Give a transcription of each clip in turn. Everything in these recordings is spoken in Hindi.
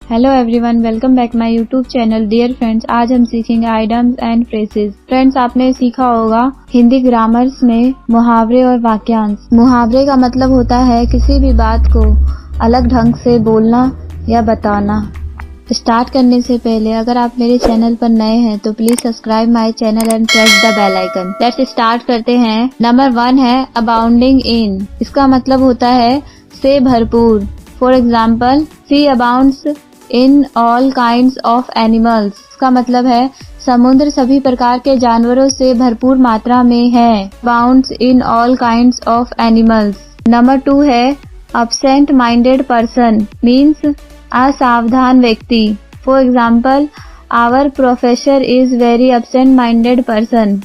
Hello everyone, welcome back my YouTube channel. Dear friends, आज हम सीखेंगे आइडियम्स एंड फ्रेजेस। फ्रेंड्स, आपने सीखा होगा हिंदी ग्रामर्स में मुहावरे और वाक्यांश। मुहावरे का मतलब होता है किसी भी बात को अलग ढंग से बोलना या बताना। स्टार्ट करने से पहले अगर आप मेरे चैनल पर नए हैं तो please subscribe my channel and press the bell icon. Let's start करते हैं। नंबर 1 है अबाउंडिंग इन। इसका मतलब होता है से भरपूर। For example, sea abounds in all kinds of animals. इसका मतलब है समुद्र सभी प्रकार के जानवरों से भरपूर मात्रा में है। Abounds in all kinds of animals. Number 2 है एब्सेंट माइंडेड पर्सन, मीन्स असावधान व्यक्ति। For example, our professor is very absent minded person.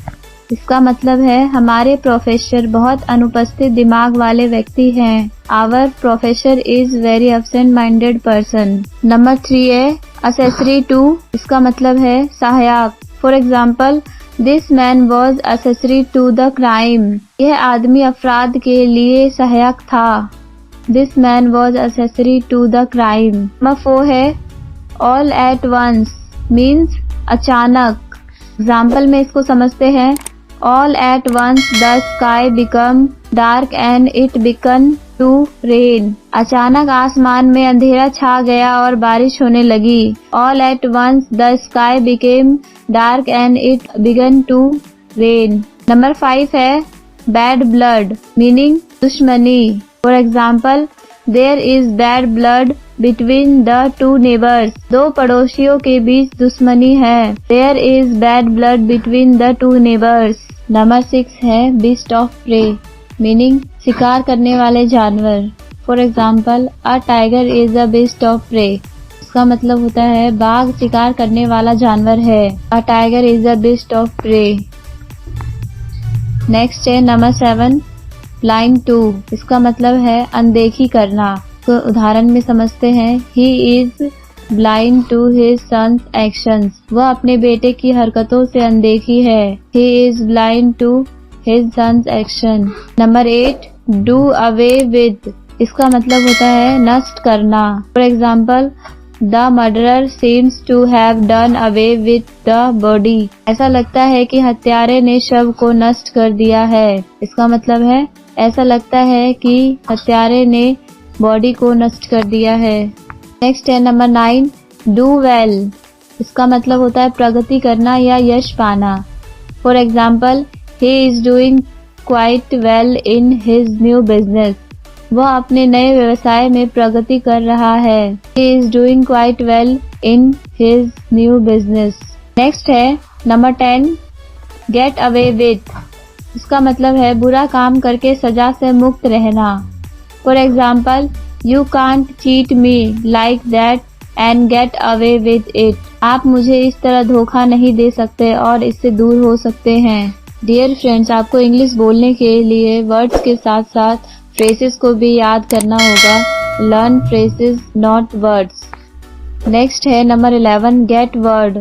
इसका मतलब है हमारे प्रोफेसर बहुत अनुपस्थित दिमाग वाले व्यक्ति हैं। Our professor is very absent minded person. Number 3 है असेसरी टू। इसका मतलब है सहायक। For example, this man was accessory to the crime. यह आदमी अपराध के लिए सहायक था। This man was accessory to the crime. Number 4 है ऑल एट वंस, मीन्स अचानक। एग्जाम्पल में इसको समझते हैं। All at once the sky became dark and it began to rain. अचानक आसमान में अंधेरा छा गया और बारिश होने लगी। All at once the sky became dark and it began to rain. Number 5 है bad blood, meaning दुश्मनी। For example, there is bad blood between the two neighbors. दो पड़ोसियों के बीच दुश्मनी है। There is bad blood between the two neighbors. Number 6 है beast of prey, मीनिंग शिकार करने वाले जानवर। For example, a tiger is a beast of prey। इसका मतलब होता है बाघ शिकार करने वाला जानवर है। A tiger is a beast of prey। Next है नंबर 7 blind to। इसका मतलब है अनदेखी करना। तो उदाहरण में समझते हैं। He is blind to his son's actions। वह अपने बेटे की हरकतों से अनदेखी है। He is blind to his son's action। Number 8 do away with। इसका मतलब होता है नष्ट करना। For example, The murderer seems to have done away with the body। ऐसा लगता है कि हत्यारे ने शव को नष्ट कर दिया है। इसका मतलब है ऐसा लगता है कि हत्यारे ने बॉडी को नष्ट कर दिया है। नेक्स्ट है नंबर 9 डू वेल। इसका मतलब होता है प्रगति करना या यश पाना। For example, he is doing quite well in his new business. वह अपने नए व्यवसाय में प्रगति कर रहा है। He is doing quite well in his new business. Next है नंबर 10 गेट अवे विथ। इसका मतलब है बुरा काम करके सजा से मुक्त रहना। For example, you can't cheat me like that and get away with it. आप मुझे इस तरह धोखा नहीं दे सकते और इससे दूर हो सकते हैं। डियर फ्रेंड्स, आपको इंग्लिश बोलने के लिए वर्ड्स के साथ साथ फ्रेजेस को भी याद करना होगा। Learn phrases not words. Next है नंबर 11 गेट वर्ड।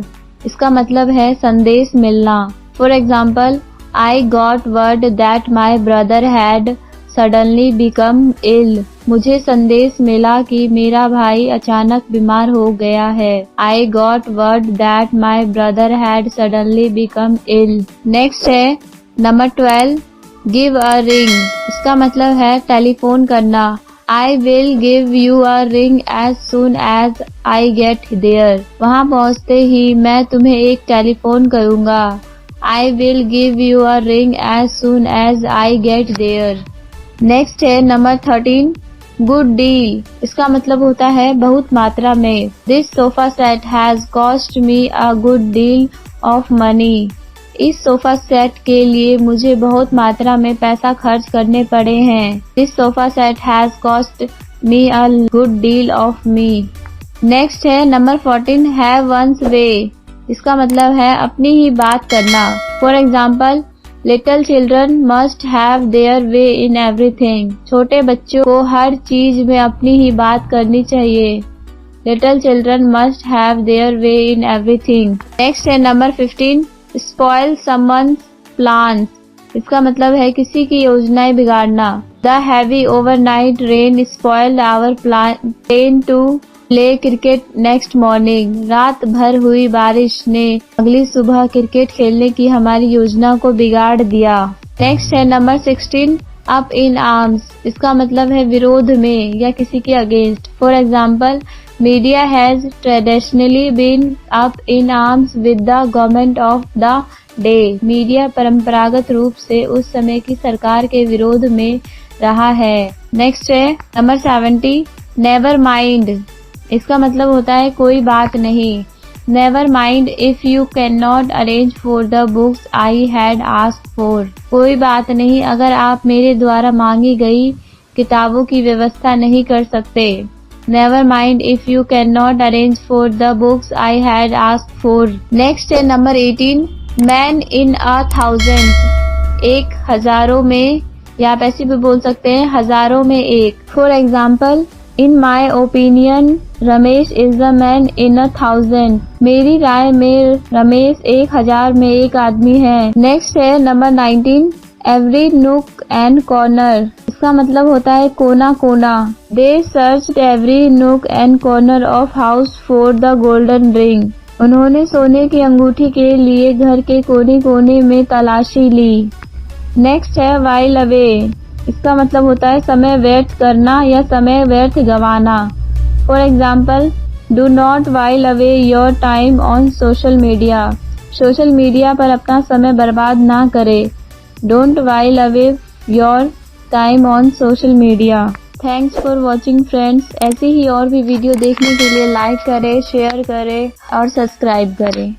इसका मतलब है संदेश मिलना। For example, I got word that my brother had suddenly become ill. मुझे संदेश मिला कि मेरा भाई अचानक बीमार हो गया है। I got word that my brother had suddenly become ill. Next है नंबर 12 गिव अ रिंग। इसका मतलब है टेलीफोन करना। I will give you a ring as soon as I get there. वहाँ पहुँचते ही मैं तुम्हें एक टेलीफोन करूँगा। I will give you a ring as soon as I get there. Next है नंबर 13 गुड डील। इसका मतलब होता है बहुत मात्रा में। This sofa set has cost me a good deal of money. इस सोफा सेट के लिए मुझे बहुत मात्रा में पैसा खर्च करने पड़े हैं। This sofa set has cost me a good deal of me. Next है नंबर 14 हैव वंस वे। इसका मतलब है अपनी ही बात करना। For example, little children must have their way in everything. छोटे बच्चों को हर चीज में अपनी ही बात करनी चाहिए। Little children must have their way in everything. Next है नंबर 15 स्पॉइल समवन्स प्लान्स। इसका मतलब है किसी की योजनाएं बिगाड़ना। The heavy overnight rain spoiled our plan to play cricket next morning, रात भर हुई बारिश ने अगली सुबह क्रिकेट खेलने की हमारी योजना को बिगाड़ दिया। नेक्स्ट है नंबर 16, अप इन आर्म्स। इसका मतलब है विरोध में या किसी के against. For example, media has traditionally been up in arms with the government of the day. Media परंपरागत रूप से उस समय की सरकार के विरोध में रहा है। नेक्स्ट है नंबर 70, नेवर माइंड। इसका मतलब होता है कोई बात नहीं। Never mind if you can not arrange for the books I had asked for. कोई बात नहीं अगर आप मेरे द्वारा मांगी गई किताबों की व्यवस्था नहीं कर सकते। Never mind if you can not arrange for the books I had asked for. Next है नंबर 18, मैन इन 1000। एक हजारों में, या आप ऐसे भी बोल सकते हैं हजारों में एक। For example, in my opinion Ramesh is the man in 1000। मेरी राय में रमेश 1000 में एक आदमी है। नेक्स्ट है number 19, every nook and corner. इसका मतलब होता है कोना कोना। They searched every nook and corner of house for the golden ring. उन्होंने सोने की अंगूठी के लिए घर के कोने कोने में तलाशी ली। नेक्स्ट है वाइल अवे। इसका मतलब होता है समय व्यर्थ करना या समय व्यर्थ गंवाना। For example, do not while away your time on social media. Social media पर अपना समय बर्बाद ना करे। Don't while away your time on social media. Thanks for watching friends. ऐसे ही और भी वीडियो देखने के लिए लाइक करें, शेयर करें और सब्सक्राइब करें।